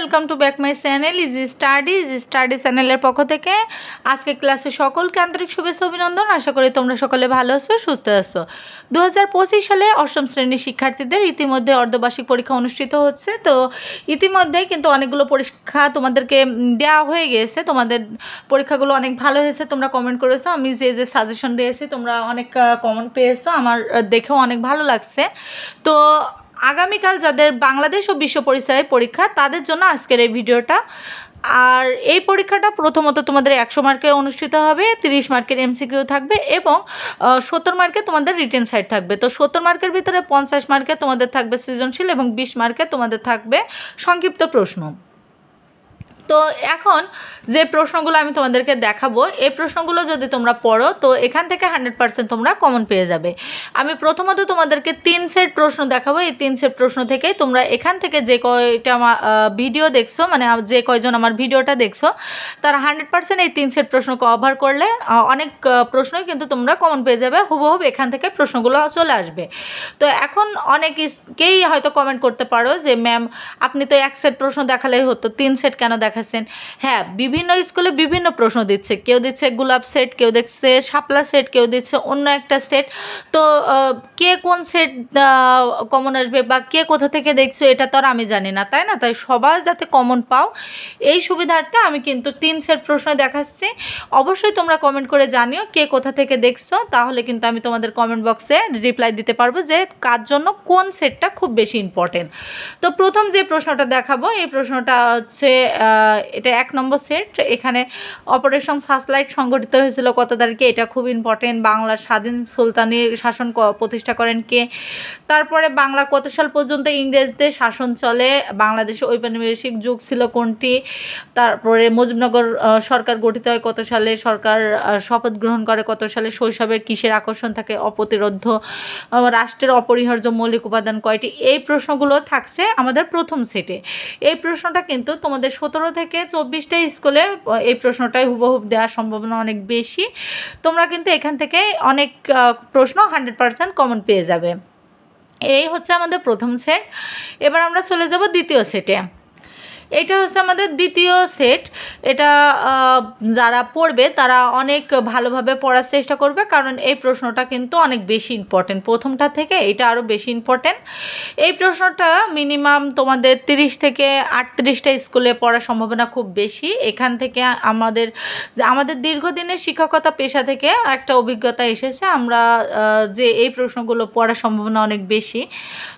Welcome to back my channel easy study চ্যানেলের পক্ষ থেকে আজকে ক্লাসে সকলকে আন্তরিক শুভেচ্ছা অভিনন্দন। আশা করি তোমরা সকলে ভালো আছো, সুস্থ আছো। 2025 সালে অষ্টম শ্রেণীর শিক্ষার্থীদের ইতিমধ্যে অর্ধবার্ষিক পরীক্ষা অনুষ্ঠিত হচ্ছে। তো ইতিমধ্যে কিন্তু অনেকগুলো পরীক্ষা তোমাদেরকে দেওয়া হয়ে গিয়েছে। তোমাদের পরীক্ষাগুলো অনেক ভালো হয়েছে, তোমরা কমেন্ট করেছো। আমি যে সাজেশন দিয়েছি তোমরা অনেক কমেন্ট পেয়েছো, আমার দেখেও অনেক ভালো লাগছে। তো আগামীকাল যাদের বাংলাদেশ ও বিশ্ব পরিচয়ের পরীক্ষা তাদের জন্য আজকের এই ভিডিওটা। আর এই পরীক্ষাটা প্রথমত তোমাদের 100 মার্কের অনুষ্ঠিত হবে, 30 মার্কের এমসিকিউ থাকবে এবং 70 মার্কে তোমাদের রিটেন সাইড থাকবে। তো 70 মার্কের ভিতরে 50 মার্কে তোমাদের থাকবে সৃজনশীল এবং 20 মার্কে তোমাদের থাকবে সংক্ষিপ্ত প্রশ্ন। তো এখন যে প্রশ্নগুলো আমি তোমাদেরকে দেখাবো, এই প্রশ্নগুলো যদি তোমরা পড়ো তো এখান থেকে 100% তোমরা কমন পেয়ে যাবে। আমি প্রথমত তোমাদেরকে 3 সেট প্রশ্ন দেখাবো। এই 3 সেট প্রশ্ন থেকে তোমরা এখান থেকে যে কয়টা ভিডিও দেখছো, মানে যে কয়জন আমার ভিডিওটা দেখছো, তারা 100% এই 3 সেট প্রশ্ন কভার করলে অনেক প্রশ্নই কিন্তু তোমরা কমন পেয়ে যাবে। হুবহুব এখান থেকে প্রশ্নগুলো চলে আসবে। তো এখন অনেকেই হয়তো কমেন্ট করতে পারো যে ম্যাম আপনি তো 1 সেট প্রশ্ন দেখালেই হতো, 3 সেট কেন দেখাচ্ছেন? হ্যাঁ, বিভিন্ন স্কুলে বিভিন্ন প্রশ্ন দিচ্ছে। কেউ দিচ্ছে গোলাপ সেট, কেউ দিচ্ছে শাপলা সেট, কেউ দিচ্ছে অন্য একটা সেট। তো কে কোন সেট কমন আসবে বা কে কোথা থেকে দেখছো এটা তো আর আমি জানি না, তাই না? তাই সবাই যাতে কমন পাও এই সুবিধার্থে আমি কিন্তু 3 সেট প্রশ্ন দেখাচ্ছি। অবশ্যই তোমরা কমেন্ট করে জানিও কে কোথা থেকে দেখছো, তাহলে কিন্তু আমি তোমাদের কমেন্ট বক্সে রিপ্লাই দিতে পারবো যে কার জন্য কোন সেটটা খুব বেশি ইম্পর্টেন্ট। তো প্রথম যে প্রশ্নটা দেখাবো এই প্রশ্নটা হচ্ছে এটা 1 নম্বর সেট। এখানে অপারেশন সার্চলাইট সংগঠিত হয়েছিল কত তারিখে, এটা খুব ইম্পর্টেন্ট। বাংলার স্বাধীন সুলতানি শাসন প্রতিষ্ঠা করেন কে? তারপরে বাংলা কত সাল পর্যন্ত ইংরেজদের শাসন চলে? বাংলাদেশে ঔপনিবেশিক যুগ ছিল কোনটি? তারপরে মুজিবনগর সরকার গঠিত হয় কত সালে? সরকার শপথ গ্রহণ করে কত সালে? শৈশবের কিসের আকর্ষণ থাকে অপ্রতিরোধ্য? রাষ্ট্রের অপরিহার্য মৌলিক উপাদান কয়টি? এই প্রশ্নগুলো থাকছে আমাদের প্রথম সেটে। এই প্রশ্নটা কিন্তু তোমাদের 17 থেকে 24টা স্কুলে এই প্রশ্নটাই হুবহুব দেওয়ার সম্ভাবনা অনেক বেশি। তোমরা কিন্তু এখান থেকে অনেক প্রশ্ন 100% কমন পেয়ে যাবে। এই হচ্ছে আমাদের প্রথম সেট। এবার আমরা চলে যাব দ্বিতীয় সেটে। এটা হচ্ছে আমাদের দ্বিতীয় সেট। এটা যারা পড়বে তারা অনেক ভালোভাবে পড়ার চেষ্টা করবে, কারণ এই প্রশ্নটা কিন্তু অনেক বেশি ইম্পর্টেন্ট। প্রথমটা থেকে এটা আরও বেশি ইম্পর্টেন্ট। এই প্রশ্নটা মিনিমাম তোমাদের 30 থেকে 38টা স্কুলে পড়ার সম্ভাবনা খুব বেশি। এখান থেকে আমাদের দীর্ঘদিনের শিক্ষকতা পেশা থেকে একটা অভিজ্ঞতা এসেছে আমরা যে এই প্রশ্নগুলো পড়ার সম্ভাবনা অনেক বেশি।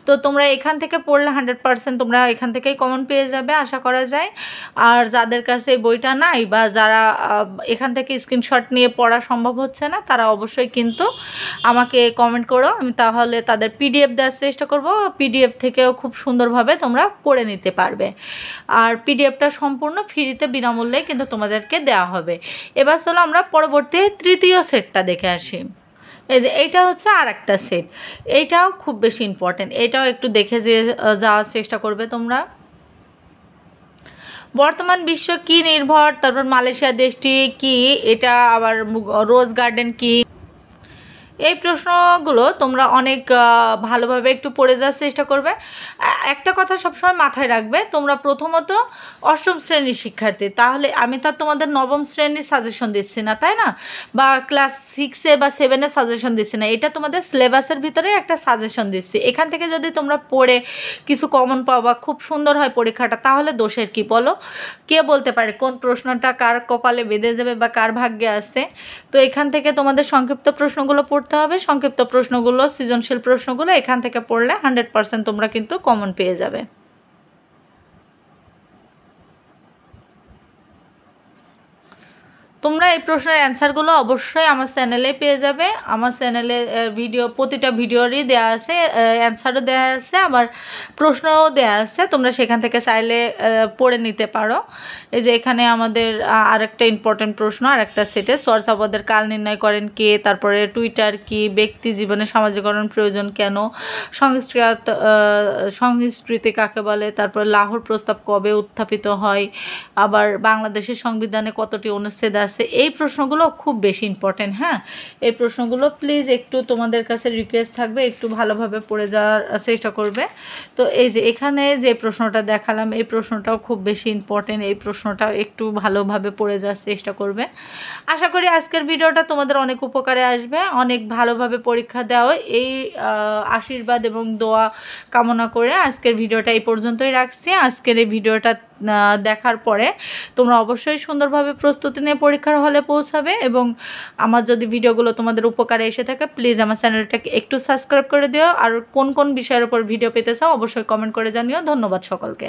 তো তোমরা এখান থেকে পড়লে 100% তোমরা এখান থেকেই কমন পেয়ে যাবে আশা করা যায়। আর যাদের কাছে বইটা নাই বা যারা এখান থেকে স্ক্রিনশট নিয়ে পড়া সম্ভব হচ্ছে না, তারা অবশ্যই কিন্তু আমাকে কমেন্ট করো, আমি তাহলে তাদের পিডিএফ দেওয়ার চেষ্টা করব। পিডিএফ থেকেও খুব সুন্দরভাবে তোমরা পড়ে নিতে পারবে। আর পিডিএফটা সম্পূর্ণ ফ্রিতে বিনামূল্যে কিন্তু তোমাদেরকে দেওয়া হবে। এবার চলো আমরা পরবর্তী তৃতীয় সেটটা দেখে আসি। এই যে এইটা হচ্ছে আর একটা সেট, এইটাও খুব বেশি ইম্পর্টেন্ট। এটাও একটু দেখে যাওয়ার চেষ্টা করবে তোমরা। বর্তমান বিশ্ব কি নির্ভর, তারপর মালয়েশিয়া দেশটি কি, এটা আবার রোজ গার্ডেন কি? এই প্রশ্নগুলো তোমরা অনেক ভালোভাবে একটু পড়ে যাওয়ার চেষ্টা করবে। একটা কথা সবসময় মাথায় রাখবে, তোমরা প্রথমত অষ্টম শ্রেণীর শিক্ষার্থী, তাহলে আমি তো তোমাদের নবম শ্রেণীর সাজেশন দিচ্ছি না, তাই না? বা ক্লাস 6-এ বা 7-এ সাজেশন দিচ্ছি না, এটা তোমাদের সিলেবাসের ভিতরে একটা সাজেশন দিচ্ছি। এখান থেকে যদি তোমরা পড়ে কিছু কমন পাও বা খুব সুন্দর হয় পরীক্ষাটা, তাহলে দোষের কি বলো? কে বলতে পারে কোন প্রশ্নটা কার কপালে বেঁধে যাবে বা কার ভাগ্যে আছে? তো এখান থেকে তোমাদের সংক্ষিপ্ত প্রশ্নগুলো পড়তে হবে। সংক্ষিপ্ত প্রশ্নগুলো, সৃজনশীল প্রশ্নগুলো এখান থেকে পড়লে 100% তোমরা কিন্তু কমন পেয়ে যাবে। তোমরা এই প্রশ্নের অ্যান্সারগুলো অবশ্যই আমার চ্যানেলে পেয়ে যাবে। আমার চ্যানেলে প্রতিটা ভিডিওরই দেওয়া আছে, অ্যান্সারও দেওয়া আছে, আবার প্রশ্নও দেওয়া আছে। তোমরা সেখান থেকে চাইলে পড়ে নিতে পারো। এই যে এখানে আমাদের আরেকটা ইম্পর্টেন্ট প্রশ্ন, আরেকটা সেটে চর্যাপদের কাল নির্ণয় করেন কে? তারপরে টুইটার কি? ব্যক্তি জীবনে সামাজিকরণ প্রয়োজন কেন? সংস্কৃতি কাকে বলে? তারপরে লাহোর প্রস্তাব কবে উত্থাপিত হয়? আবার বাংলাদেশের সংবিধানে কতটি অনুচ্ছেদ আছে? আছে এই প্রশ্নগুলো খুব বেশি ইম্পর্টেন্ট। হ্যাঁ, এই প্রশ্নগুলো প্লিজ একটু তোমাদের কাছে রিকোয়েস্ট থাকবে, একটু ভালোভাবে পড়ে যাওয়ার চেষ্টা করবে। তো এই যে এখানে যে প্রশ্নটা দেখালাম এই প্রশ্নটাও খুব বেশি ইম্পর্টেন্ট, এই প্রশ্নটাও একটু ভালোভাবে পড়ে যাওয়ার চেষ্টা করবে। আশা করি আজকের ভিডিওটা তোমাদের অনেক উপকারে আসবে, অনেক ভালোভাবে পরীক্ষা দাও এই আশীর্বাদ এবং দোয়া কামনা করে আজকের ভিডিওটা এই পর্যন্তই রাখছি। আজকের এই ভিডিওটা দেখার পরে তোমরা অবশ্যই সুন্দরভাবে প্রস্তুতি নিয়ে পরীক্ষার হলে পৌঁছাবে, এবং আমার যদি ভিডিওগুলো তোমাদের উপকারে এসে থাকে প্লিজ আমার চ্যানেলটাকে একটু সাবস্ক্রাইব করে দিও। আর কোন কোন বিষয়ের উপর ভিডিও পেতে চাও অবশ্যই কমেন্ট করে জানিও। ধন্যবাদ সকলকে।